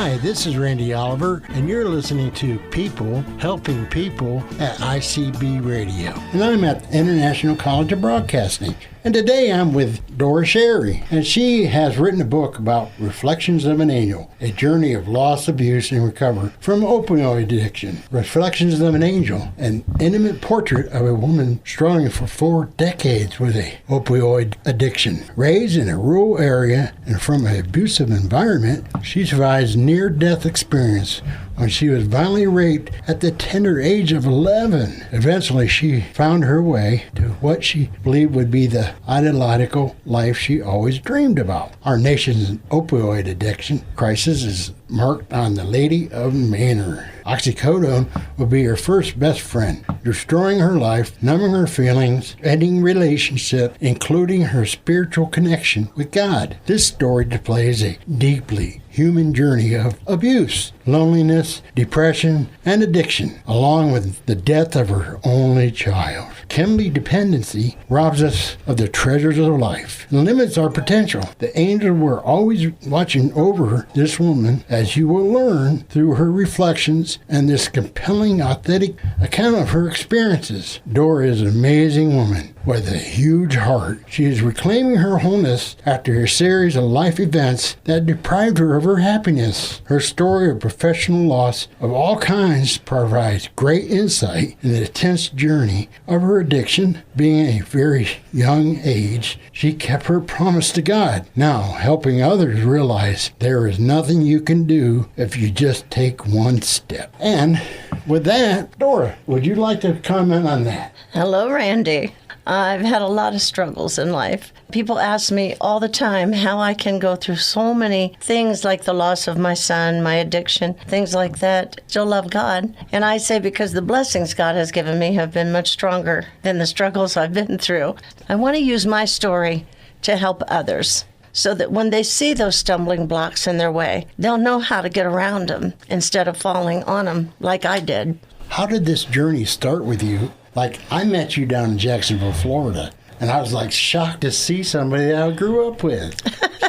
Hi, this is Randy Oliver, and you're listening to People Helping People at ICB Radio. And I'm at the International College of Broadcasting. And today I'm with Dora Sherry, and she has written a book about Reflections of an Angel, a journey of loss, abuse, and recovery from opioid addiction. Reflections of an Angel, an intimate portrait of a woman struggling for 4 decades with a opioid addiction. Raised in a rural area and from an abusive environment, she survives near-death experience when she was violently raped at the tender age of 11. Eventually, she found her way to what she believed would be the idyllic life she always dreamed about. Our nation's opioid addiction crisis is marked on the Lady of Manor. Oxycontin will be her first best friend, destroying her life, numbing her feelings, ending relationships, including her spiritual connection with God. This story displays a deeply human journey of abuse, loneliness, depression, and addiction, along with the death of her only child. Chemical dependency robs us of the treasures of life and limits our potential. The angels were always watching over this woman, as you will learn through her reflections and this compelling, authentic account of her experiences. Dora is an amazing woman with a huge heart. She is reclaiming her wholeness after a series of life events that deprived her of her happiness. Her story of professional loss of all kinds provides great insight in the intense journey of her addiction. Being a very young age, she kept her promise to God, now helping others realize there is nothing you can do if you just take one step. And with that, Dora, would you like to comment on that? Hello, Randy. I've had a lot of struggles in life. People ask me all the time how I can go through so many things like the loss of my son, my addiction, things like that, still love God. And I say because the blessings God has given me have been much stronger than the struggles I've been through. I want to use my story to help others so that when they see those stumbling blocks in their way, they'll know how to get around them instead of falling on them like I did. How did this journey start with you? Like, I met you down in Jacksonville, Florida, and I was like shocked to see somebody that I grew up with.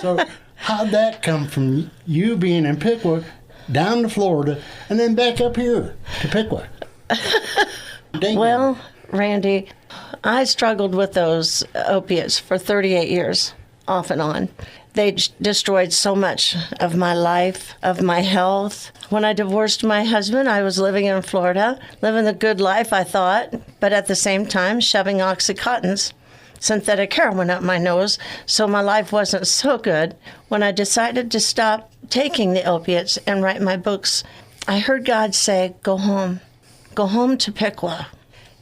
So how'd that come from you being in Pickwick down to Florida and then back up here to Pickwick? Well, Randy, I struggled with those opiates for 38 years, off and on. They destroyed so much of my life, of my health. When I divorced my husband, I was living in Florida, living the good life, I thought, but at the same time shoving Oxycontins, synthetic heroin up my nose, so my life wasn't so good. When I decided to stop taking the opiates and write my books, I heard God say, go home to Pickwa.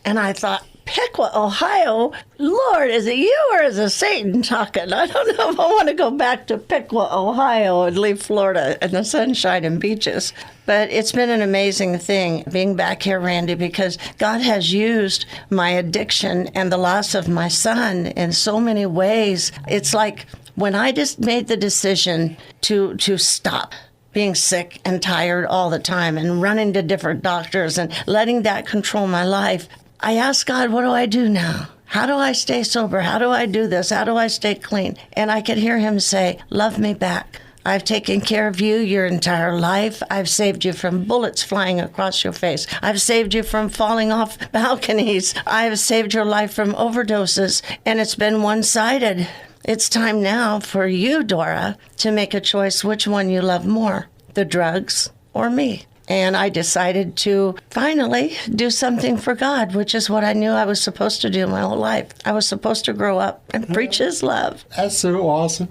And I thought, Pickwa, Ohio? Lord, is it you or is it Satan talking? I don't know if I want to go back to Pickwa, Ohio and leave Florida and the sunshine and beaches. But it's been an amazing thing being back here, Randy, because God has used my addiction and the loss of my son in so many ways. It's like when I just made the decision to stop being sick and tired all the time and running to different doctors and letting that control my life, I asked God, what do I do now? How do I stay sober? How do I do this? How do I stay clean? And I could hear him say, love me back. I've taken care of you your entire life. I've saved you from bullets flying across your face. I've saved you from falling off balconies. I've saved your life from overdoses, and it's been one-sided. It's time now for you, Dora, to make a choice which one you love more, the drugs or me. And I decided to finally do something for God, which is what I knew I was supposed to do my whole life. I was supposed to grow up and preach his love. That's so awesome.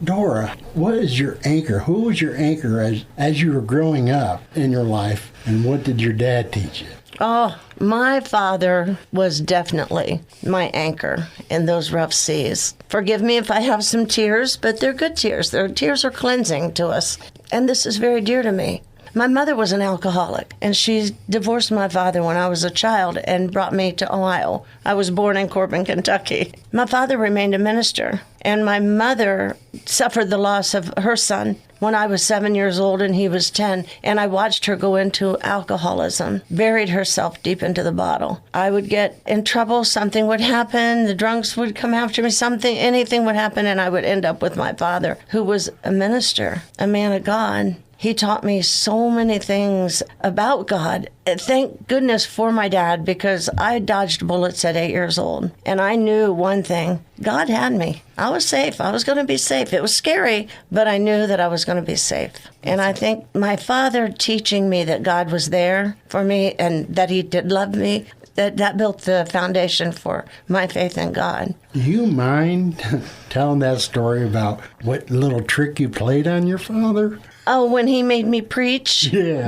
Dora, what is your anchor? Who was your anchor as you were growing up in your life, and what did your dad teach you? Oh, my father was definitely my anchor in those rough seas. Forgive me if I have some tears, but they're good tears. Their tears are cleansing to us, and this is very dear to me. My mother was an alcoholic, and she divorced my father when I was a child and brought me to Ohio. I was born in Corbin, Kentucky. My father remained a minister, and my mother suffered the loss of her son when I was 7 years old and he was 10, and I watched her go into alcoholism, buried herself deep into the bottle. I would get in trouble, something would happen, the drunks would come after me, anything would happen, and I would end up with my father, who was a minister, a man of God. he taught me so many things about God. And thank goodness for my dad, because I dodged bullets at 8 years old. And I knew one thing, God had me. I was safe. I was going to be safe. It was scary, but I knew that I was going to be safe. And I think my father teaching me that God was there for me and that he did love me, that built the foundation for my faith in God. Do you mind telling that story about what little trick you played on your father? Oh, when he made me preach? Yeah.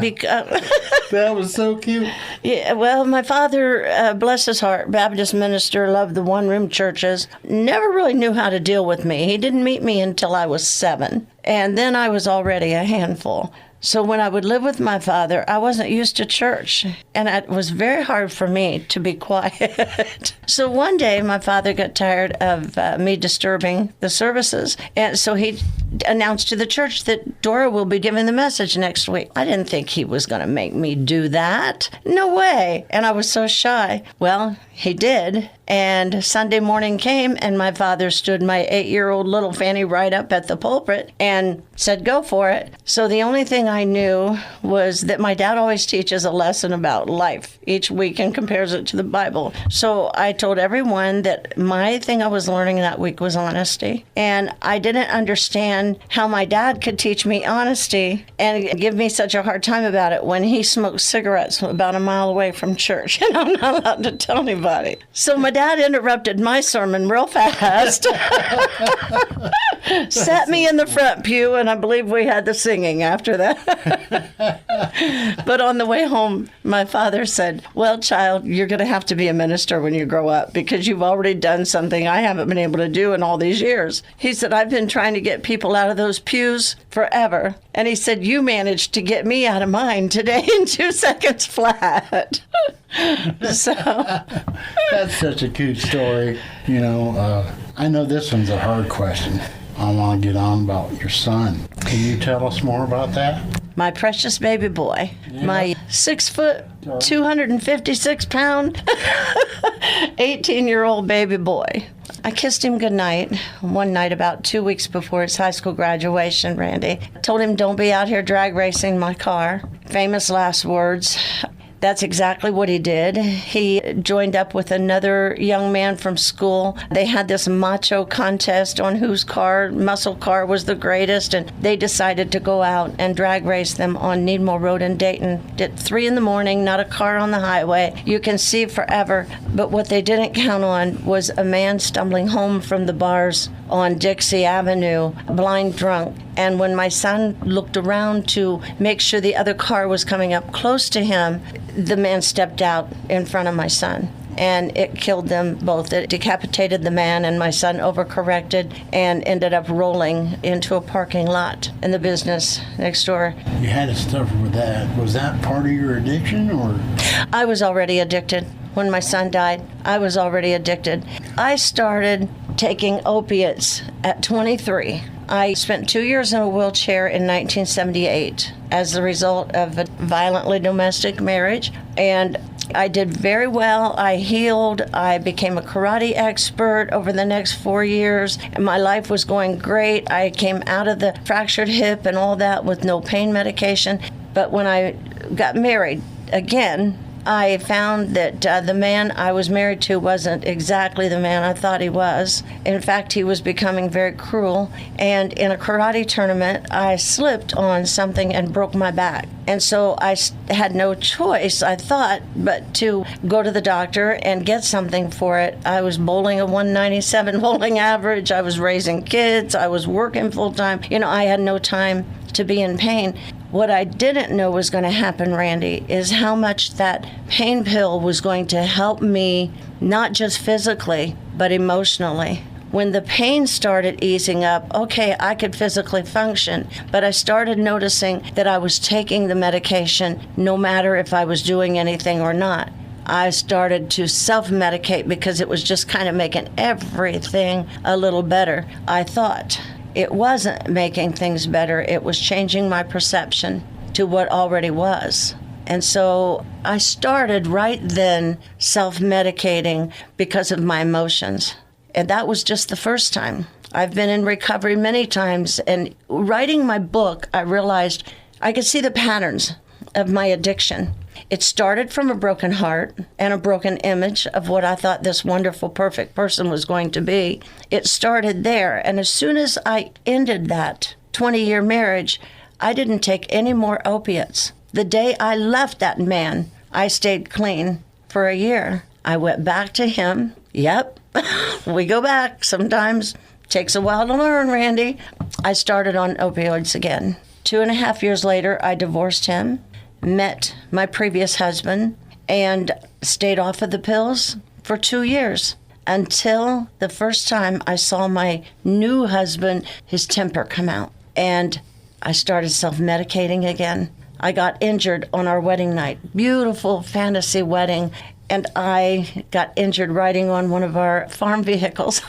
That was so cute. Yeah, well, my father, bless his heart, Baptist minister, loved the one-room churches, never really knew how to deal with me. He didn't meet me until I was 7, and then I was already a handful. So when I would live with my father, I wasn't used to church, and it was very hard for me to be quiet. So one day, my father got tired of me disturbing the services, and so he announced to the church that Dora will be giving the message next week. I didn't think he was going to make me do that. No way. And I was so shy. Well, he did. And Sunday morning came, and my father stood my 8-year-old little Fanny right up at the pulpit and said, go for it. So the only thing I knew was that my dad always teaches a lesson about life each week and compares it to the Bible. So I told everyone that my thing I was learning that week was honesty. And I didn't understand how my dad could teach me honesty and give me such a hard time about it when he smoked cigarettes about a mile away from church. And I'm not allowed to tell anybody. So my dad interrupted my sermon real fast, sat me in the front pew, and I believe we had the singing after that. But on the way home, my father said, well, child, you're going to have to be a minister when you grow up because you've already done something I haven't been able to do in all these years. He said, I've been trying to get people out of those pews forever. And he said, you managed to get me out of mine today in 2 seconds flat. So that's such a cute story. You know, I know this one's a hard question. I want to get on about your son. Can you tell us more about that? My precious baby boy, my 6 foot, 256 pound, 18-year-old baby boy. I kissed him goodnight one night about 2 weeks before his high school graduation, Randy. I told him, don't be out here drag racing my car. Famous last words. That's exactly what he did. He joined up with another young man from school. They had this macho contest on whose muscle car was the greatest, and they decided to go out and drag race them on Needmore Road in Dayton. At 3 a.m, not a car on the highway. You can see forever. But what they didn't count on was a man stumbling home from the bars on Dixie Avenue, blind drunk. And when my son looked around to make sure the other car was coming up close to him, the man stepped out in front of my son. And it killed them both. It decapitated the man, and my son overcorrected and ended up rolling into a parking lot in the business next door. You had to suffer with that. Was that part of your addiction, or? I was already addicted. When my son died, I was already addicted. I started taking opiates at 23. I spent 2 years in a wheelchair in 1978 as a result of a violently domestic marriage, and I did very well. I healed. I became a karate expert over the next 4 years, and my life was going great. I came out of the fractured hip and all that with no pain medication. But when I got married again, I found that the man I was married to wasn't exactly the man I thought he was. In fact, he was becoming very cruel. And in a karate tournament, I slipped on something and broke my back. And so I had no choice, I thought, but to go to the doctor and get something for it. I was bowling a 197 bowling average. I was raising kids. I was working full time. You know, I had no time to be in pain. What I didn't know was going to happen, Randy, is how much that pain pill was going to help me, not just physically, but emotionally. When the pain started easing up, okay, I could physically function, but I started noticing that I was taking the medication no matter if I was doing anything or not. I started to self-medicate because it was just kind of making everything a little better, I thought. It wasn't making things better. It was changing my perception to what already was. And so I started right then self-medicating because of my emotions. And that was just the first time. I've been in recovery many times. And writing my book, I realized I could see the patterns of my addiction. It started from a broken heart and a broken image of what I thought this wonderful, perfect person was going to be. It started there. And as soon as I ended that 20-year marriage, I didn't take any more opiates. The day I left that man, I stayed clean for a year. I went back to him. Yep, we go back sometimes. Takes a while to learn, Randy. I started on opioids again. 2.5 years later, I divorced him, met my previous husband, and stayed off of the pills for 2 years until the first time I saw my new husband, his temper come out. And I started self-medicating again. I got injured on our wedding night. Beautiful fantasy wedding. And I got injured riding on one of our farm vehicles,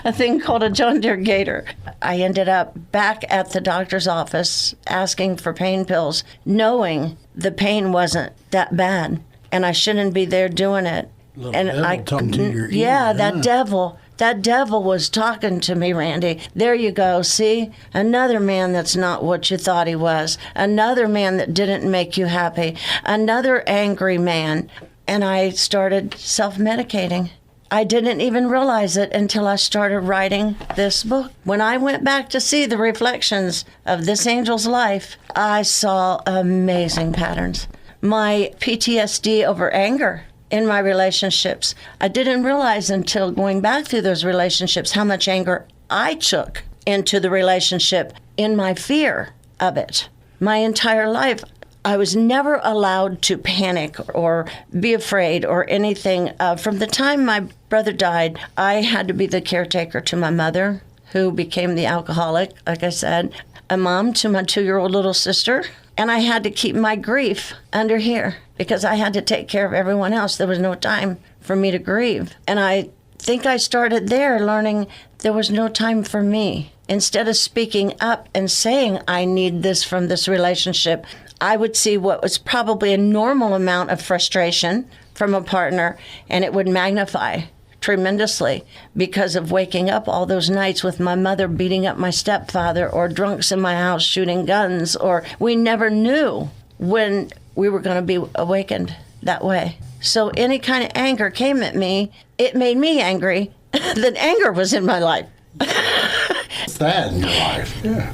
a thing called a John Deere Gator. I ended up back at the doctor's office asking for pain pills, knowing the pain wasn't that bad, and I shouldn't be there doing it. And I talking to your ear, yeah, that devil was talking to me, Randy. There you go. See, another man that's not what you thought he was. Another man that didn't make you happy. Another angry man. And I started self-medicating. I didn't even realize it until I started writing this book. When I went back to see the reflections of this angel's life, I saw amazing patterns. My PTSD over anger in my relationships. I didn't realize until going back through those relationships how much anger I took into the relationship in my fear of it. My entire life, I was never allowed to panic or be afraid or anything. From the time my brother died, I had to be the caretaker to my mother, who became the alcoholic, like I said, a mom to my 2-year-old little sister, and I had to keep my grief under here because I had to take care of everyone else. There was no time for me to grieve. And I think I started there learning there was no time for me. Instead of speaking up and saying, I need this from this relationship, I would see what was probably a normal amount of frustration from a partner, and it would magnify tremendously because of waking up all those nights with my mother beating up my stepfather, or drunks in my house shooting guns, or we never knew when we were going to be awakened that way. So any kind of anger came at me, it made me angry that anger was in my life. What's that in your life? Yeah.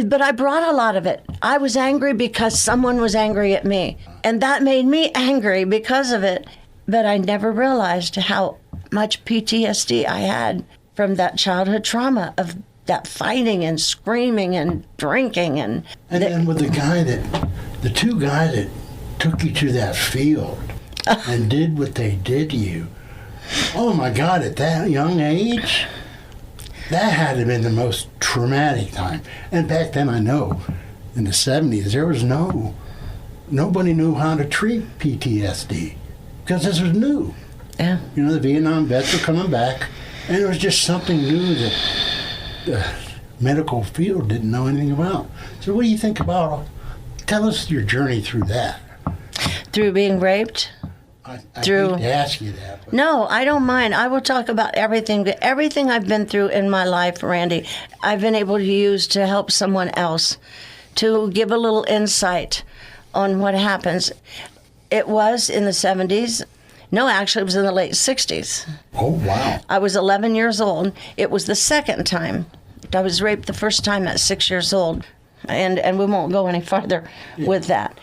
But I brought a lot of it. I was angry because someone was angry at me. And that made me angry because of it. But I never realized how much PTSD I had from that childhood trauma of that fighting and screaming and drinking. And then with the two guys that took you to that field and did what they did to you, oh my God, at that young age, that had to have been the most traumatic time. And back then, I know, in the 70s, there was nobody knew how to treat PTSD because this was new. Yeah. You know, the Vietnam vets were coming back, and it was just something new that the medical field didn't know anything about. So what do you think about, tell us your journey through that. Through being raped? I hate to ask you that. But. No, I don't mind. I will talk about everything. Everything I've been through in my life, Randy, I've been able to use to help someone else, to give a little insight on what happens. It was in the 70s. No, actually, it was in the late 60s. Oh, wow. I was 11 years old. It was the second time. I was raped the first time at 6 years old. And we won't go any farther with that.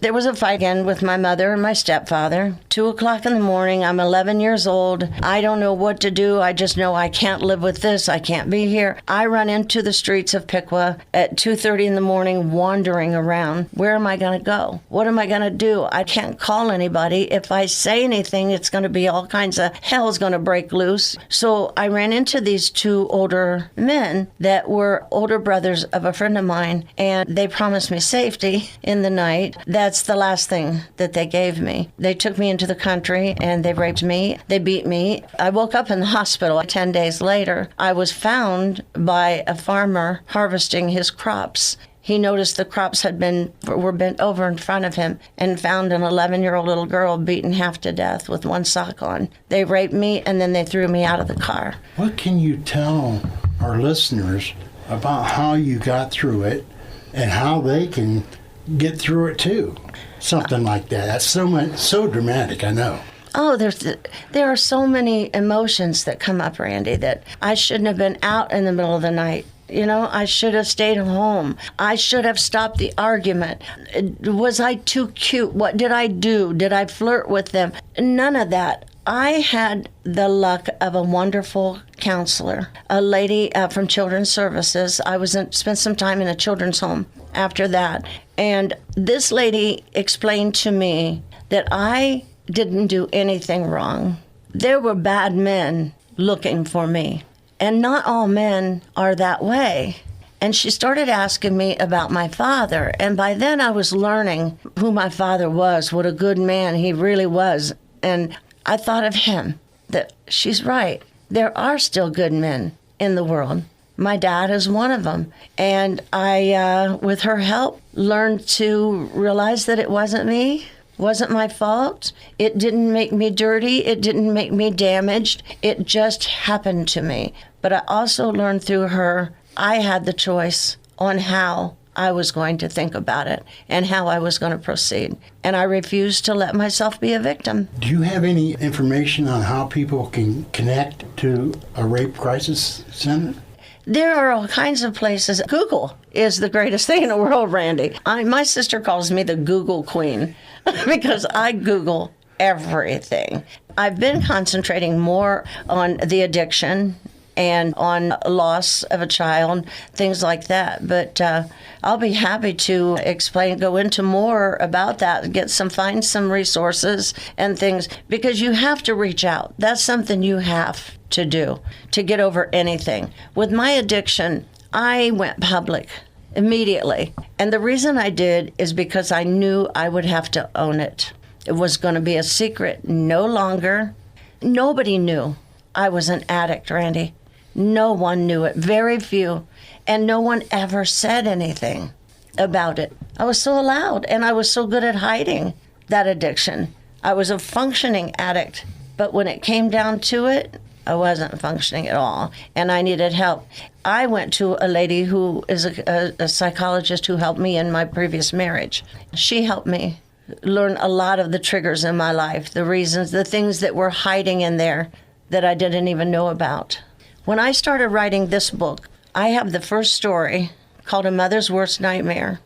There was a fight again with my mother and my stepfather. 2 o'clock in the morning, I'm 11 years old. I don't know what to do. I just know I can't live with this. I can't be here. I run into the streets of Piqua at 2:30 in the morning, wandering around. Where am I going to go? What am I going to do? I can't call anybody. If I say anything, it's going to be all kinds of hell's going to break loose. So I ran into these 2 older men that were older brothers of a friend of mine, and they promised me safety in the night. That's the last thing that they gave me. They took me into the country and they raped me. They beat me. I woke up in the hospital 10 days later. I was found by a farmer harvesting his crops. He noticed the crops were bent over in front of him and found an 11-year-old little girl beaten half to death with one sock on. They raped me and then they threw me out of the car. What can you tell our listeners about how you got through it and how they can get through it too. Something like that. That's so dramatic, I know. Oh, there are so many emotions that come up, Randy, that I shouldn't have been out in the middle of the night. You know, I should have stayed home. I should have stopped the argument. Was I too cute? What did I do? Did I flirt with them? None of that. I had the luck of a wonderful counselor, a lady from Children's Services. I spent some time in a children's home after that. And this lady explained to me that I didn't do anything wrong. There were bad men looking for me. And not all men are that way. And she started asking me about my father. And by then I was learning who my father was, what a good man he really was. And I thought of him, that she's right. There are still good men in the world. My dad is one of them. And I, with her help, learned to realize that it wasn't me. Wasn't my fault. It didn't make me dirty. It didn't make me damaged. It just happened to me. But I also learned through her, I had the choice on how I was going to think about it and how I was going to proceed. And I refused to let myself be a victim. Do you have any information on how people can connect to a rape crisis center? There are all kinds of places. Google is the greatest thing in the world, Randy. My sister calls me the Google Queen because I Google everything. I've been concentrating more on the addiction and on loss of a child, things like that. But I'll be happy to go into more about that, find some resources and things, because you have to reach out. That's something you have to do to get over anything. With my addiction, I went public immediately. And the reason I did is because I knew I would have to own it. It was going to be a secret no longer. Nobody knew I was an addict, Randy. No one knew it, very few. And no one ever said anything about it. I was so loud, and I was so good at hiding that addiction. I was a functioning addict, but when it came down to it, I wasn't functioning at all, and I needed help. I went to a lady who is a psychologist who helped me in my previous marriage. She helped me learn a lot of the triggers in my life, the reasons, the things that were hiding in there that I didn't even know about. When I started writing this book, I have the first story called A Mother's Worst Nightmare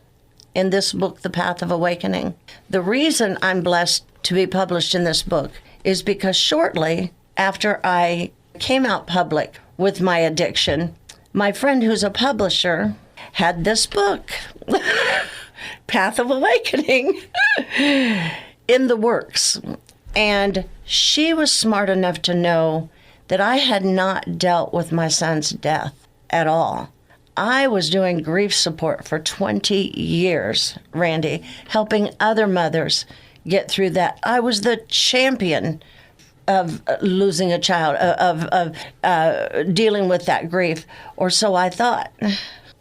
in this book, The Path of Awakening. The reason I'm blessed to be published in this book is because shortly after I came out public with my addiction, my friend who's a publisher had this book, Path of Awakening, in the works. And she was smart enough to know that I had not dealt with my son's death at all. I was doing grief support for 20 years, Randy, helping other mothers get through that. I was the champion of losing a child, of dealing with that grief, or so I thought.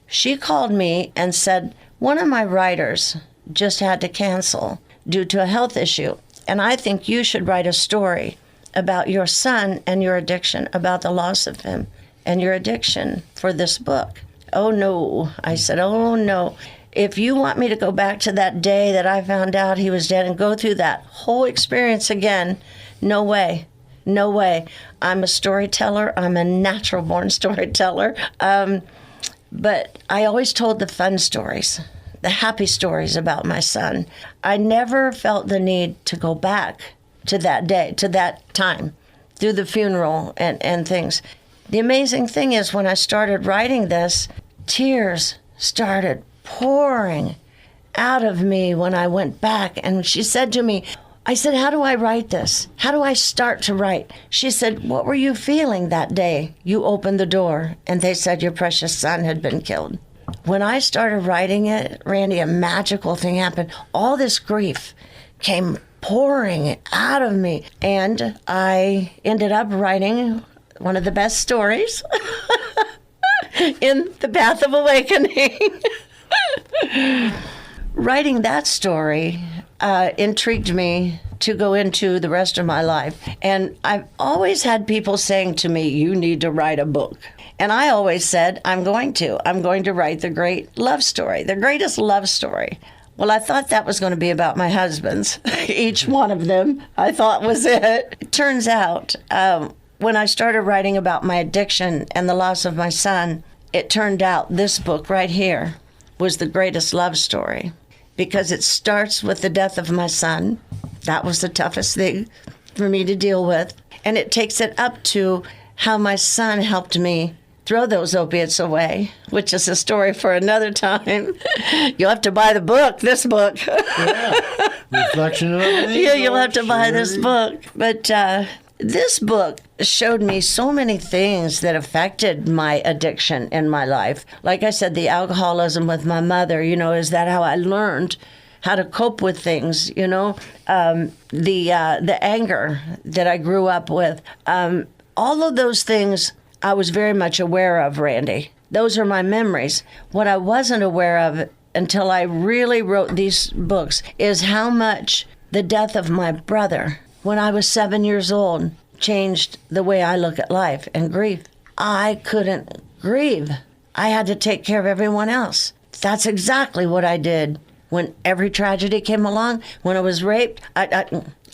She called me and said, one of my writers just had to cancel due to a health issue, and I think you should write a story about your son and your addiction, about the loss of him and your addiction for this book. Oh, no. I said, oh, no. If you want me to go back to that day that I found out he was dead and go through that whole experience again, no way. No way. I'm a storyteller. I'm a natural-born storyteller. But I always told the fun stories, the happy stories about my son. I never felt the need to go back to that day, to that time, through the funeral and things. The amazing thing is when I started writing this, tears started pouring out of me when I went back. And she said to me, I said, how do I write this? How do I start to write? She said, what were you feeling that day you opened the door and they said your precious son had been killed? When I started writing it, Randy, a magical thing happened. All this grief came pouring out of me. And I ended up writing one of the best stories in The Path of Awakening. Writing that story intrigued me to go into the rest of my life. And I've always had people saying to me, you need to write a book. And I always said, I'm going to write the great love story, the greatest love story. Well, I thought that was going to be about my husbands. Each one of them, I thought was it. It turns out, when I started writing about my addiction and the loss of my son, it turned out this book right here was the greatest love story, because it starts with the death of my son. That was the toughest thing for me to deal with. And it takes it up to how my son helped me throw those opiates away, which is a story for another time. You'll have to buy the book, this book. Yeah. Reflection of an Angel. Yeah, you'll have to buy this book. But this book showed me so many things that affected my addiction in my life. Like I said, the alcoholism with my mother, is that how I learned how to cope with things, the anger that I grew up with. All of those things I was very much aware of, Randy. Those are my memories. What I wasn't aware of until I really wrote these books is how much the death of my brother when I was 7 years old changed the way I look at life and grief. I couldn't grieve. I had to take care of everyone else. That's exactly what I did when every tragedy came along. When I was raped, I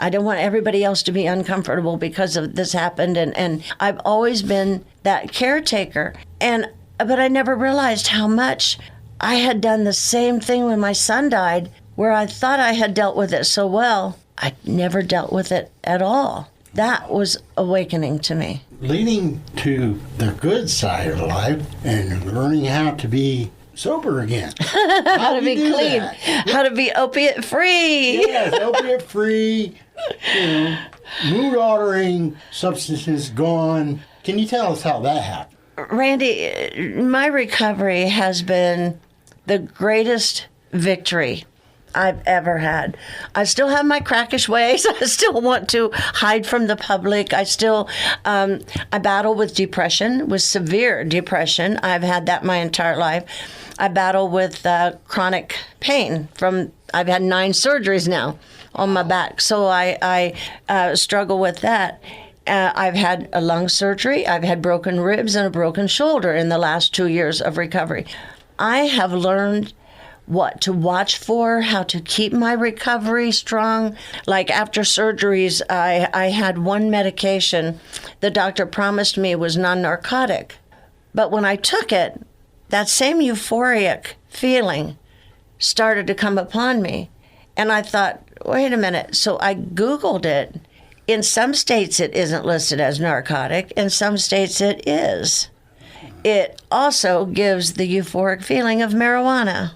don't want everybody else to be uncomfortable because of this happened. And I've always been that caretaker. But I never realized how much I had done the same thing when my son died, where I thought I had dealt with it so well. I never dealt with it at all. That was awakening to me. Leading to the good side of life and learning how to be sober again. How to be clean. How to be opiate free. Yes, opiate free. Mood altering substances gone. Can you tell us how that happened? Randy, my recovery has been the greatest victory I've ever had. I still have my crackish ways. I still want to hide from the public. I still, I battle with depression, with severe depression. I've had that my entire life. I battle with chronic pain I've had 9 surgeries now on my back. So I struggle with that. I've had a lung surgery. I've had broken ribs and a broken shoulder in the last 2 years of recovery. I have learned what to watch for, how to keep my recovery strong. Like after surgeries, I had one medication the doctor promised me was non-narcotic. But when I took it, that same euphoric feeling started to come upon me. And I thought, wait a minute. So I Googled it. In some states, it isn't listed as narcotic. In some states, it is. It also gives the euphoric feeling of marijuana.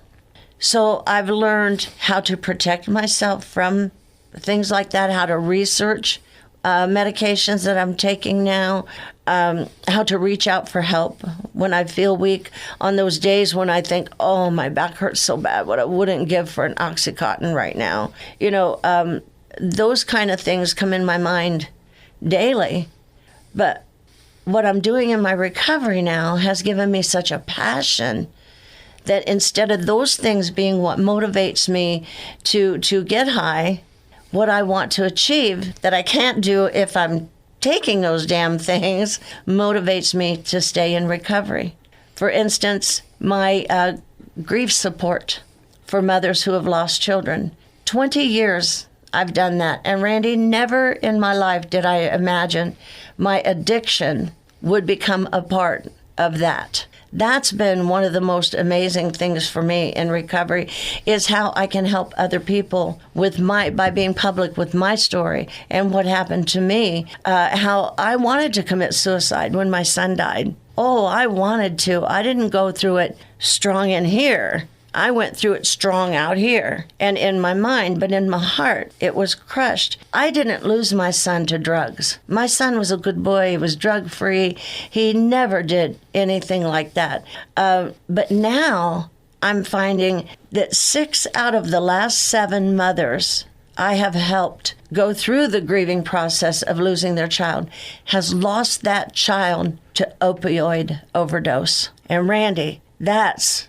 So I've learned how to protect myself from things like that, how to research medications that I'm taking now, how to reach out for help when I feel weak. On those days when I think, oh, my back hurts so bad, what I wouldn't give for an Oxycontin right now. Those kind of things come in my mind daily. But what I'm doing in my recovery now has given me such a passion that instead of those things being what motivates me to get high, what I want to achieve that I can't do if I'm taking those damn things motivates me to stay in recovery. For instance, my grief support for mothers who have lost children. 20 years I've done that. And Randy, never in my life did I imagine my addiction would become a part of that. That's been one of the most amazing things for me in recovery, is how I can help other people by being public with my story and what happened to me, how I wanted to commit suicide when my son died. Oh, I wanted to. I didn't go through it strong in here. I went through it strong out here and in my mind, but in my heart, it was crushed. I didn't lose my son to drugs. My son was a good boy. He was drug-free. He never did anything like that. But now I'm finding that 6 out of the last 7 mothers I have helped go through the grieving process of losing their child has lost that child to opioid overdose. And Randy, that's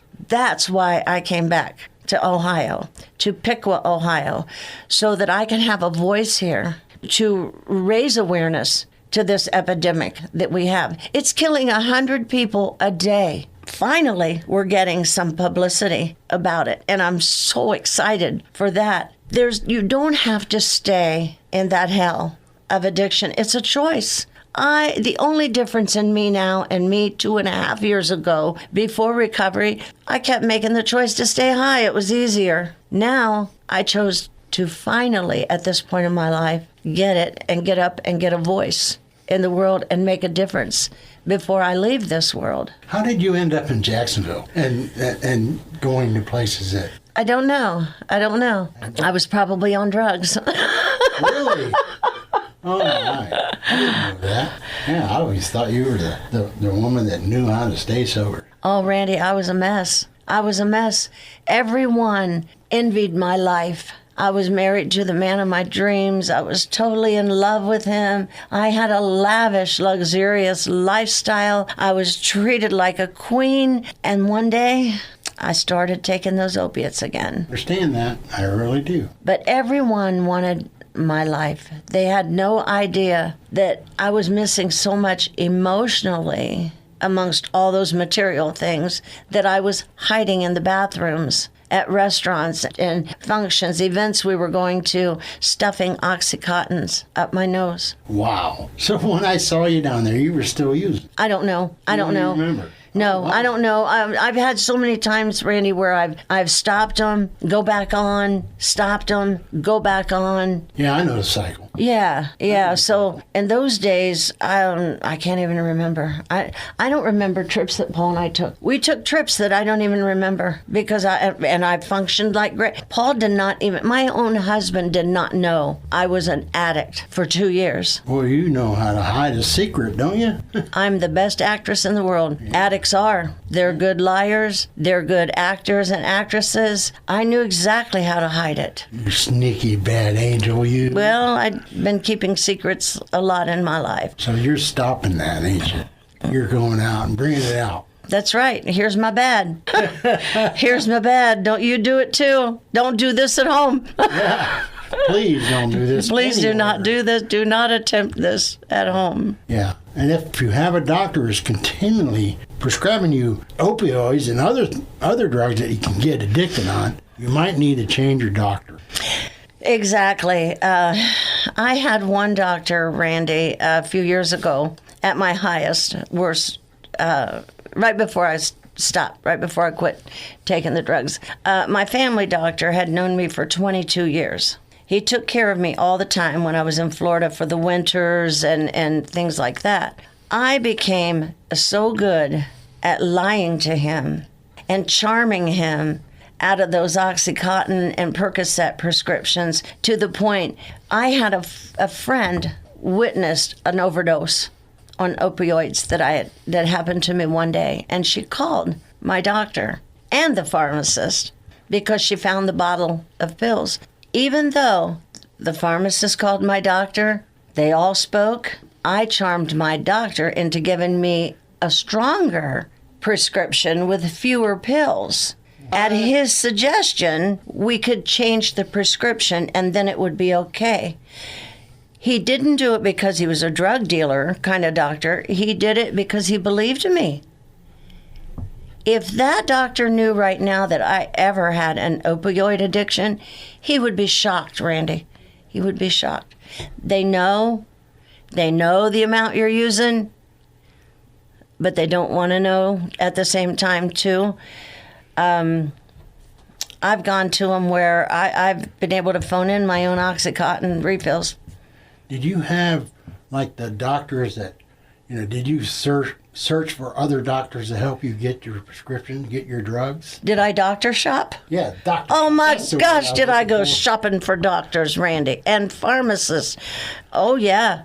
why I came back to Ohio, to Piqua, Ohio, so that I can have a voice here to raise awareness to this epidemic that we have. It's killing 100 people a day. Finally, we're getting some publicity about it, and I'm so excited for that. You don't have to stay in that hell of addiction. It's a choice. The only difference in me now and me 2.5 years ago, before recovery, I kept making the choice to stay high. It was easier. Now, I chose to finally, at this point in my life, get it and get up and get a voice in the world and make a difference before I leave this world. How did you end up in Jacksonville and going to places that... I don't know. I was probably on drugs. Really? Oh, my. I didn't know that. Yeah, I always thought you were the woman that knew how to stay sober. Oh, Randy, I was a mess. Everyone envied my life. I was married to the man of my dreams. I was totally in love with him. I had a lavish, luxurious lifestyle. I was treated like a queen. And one day, I started taking those opiates again. I understand that. I really do. But everyone wanted my life. They had no idea that I was missing so much emotionally amongst all those material things that I was hiding in the bathrooms, at restaurants and functions, events we were going to, stuffing Oxycontins up my nose. Wow. So when I saw you down there, you were still using? I don't know. You don't remember? No, Oh, wow. I don't know. I've had so many times, Randy, where I've stopped them, go back on, stopped them, go back on. Yeah, I know the cycle. Yeah. So in those days, I can't even remember. I don't remember trips that Paul and I took. We took trips that I don't even remember because I functioned like great. Paul did not even. My own husband did not know I was an addict for 2 years. Well, you know how to hide a secret, don't you? I'm the best actress in the world. Addicts are. They're good liars. They're good actors and actresses. I knew exactly how to hide it. You sneaky bad angel, you. Well, I'd been keeping secrets a lot in my life. So you're stopping that, ain't you? You're going out and bringing it out. That's right. Here's my bad. Here's my bad. Don't you do it too. Don't do this at home. Yeah. Please don't do this. Please do not anywhere. do this. Do not attempt this at home. Yeah. And if you have a doctor who's continually prescribing you opioids and other drugs that you can get addicted on, you might need to change your doctor. Exactly. I had one doctor, Randy, a few years ago at my highest, worst, right before I stopped, right before I quit taking the drugs. My family doctor had known me for 22 years. He took care of me all the time when I was in Florida for the winters and things like that. I became so good at lying to him and charming him out of those Oxycontin and Percocet prescriptions to the point I had a friend witnessed an overdose on opioids that happened to me one day, and she called my doctor and the pharmacist because she found the bottle of pills. Even though the pharmacist called my doctor, they all spoke, I charmed my doctor into giving me a stronger prescription with fewer pills. At his suggestion, we could change the prescription and then it would be okay. He didn't do it because he was a drug dealer kind of doctor. He did it because he believed in me. If that doctor knew right now that I ever had an opioid addiction, he would be shocked, Randy. He would be shocked. They know the amount you're using, but they don't want to know at the same time, too. I've gone to them where I've been able to phone in my own Oxycontin refills. Did you have, like, the doctors that, did you search for other doctors to help you get your prescription, get your drugs? Did I doctor shop? Yeah, doctors. Oh my That's the gosh, word did I go looking for. shopping for doctors, Randy, and pharmacists. Oh yeah.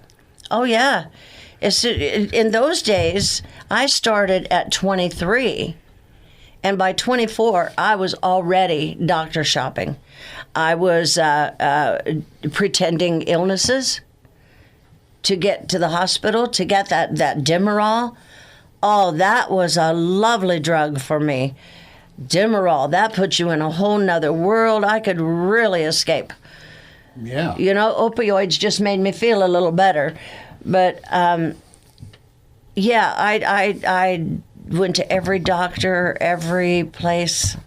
In those days, I started at 23, and by 24, I was already doctor shopping. I was pretending illnesses to get to the hospital, to get that Demerol. Oh, that was a lovely drug for me. Demerol, that puts you in a whole nother world. I could really escape. Yeah. Opioids just made me feel a little better. But yeah, I went to every doctor, every place.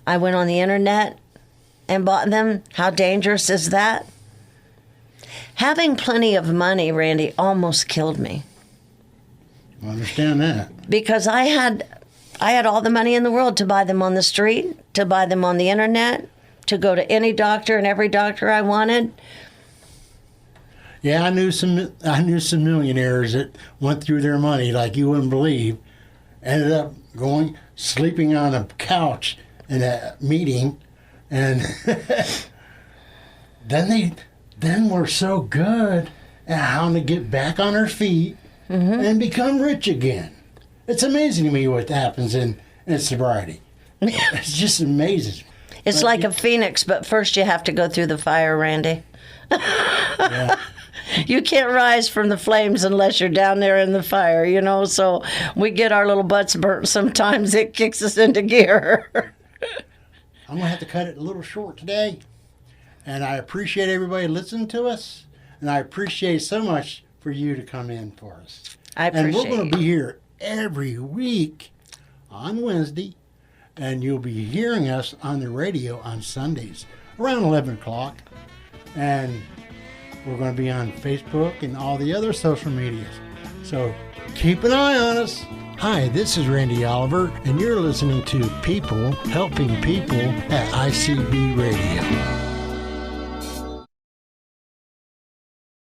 I went on the internet and bought them. How dangerous is that? Having plenty of money, Randy, almost killed me. I understand that. Because I had all the money in the world to buy them on the street, to buy them on the internet, to go to any doctor and every doctor I wanted. Yeah, I knew some millionaires that went through their money like you wouldn't believe. Ended up sleeping on a couch in a meeting, and then we're so good at how to get back on our feet and become rich again. It's amazing to me what happens in sobriety. It's just amazing. It's like a phoenix, but first you have to go through the fire, Randy. Yeah. You can't rise from the flames unless you're down there in the fire, so we get our little butts burnt sometimes. It kicks us into gear. I'm going to have to cut it a little short today. And I appreciate everybody listening to us. And I appreciate so much for you to come in for us. I appreciate it. And we're going to be here every week on Wednesday. And you'll be hearing us on the radio on Sundays around 11 o'clock. And we're going to be on Facebook and all the other social medias. So keep an eye on us. Hi, this is Randy Oliver, and you're listening to People Helping People at ICB Radio.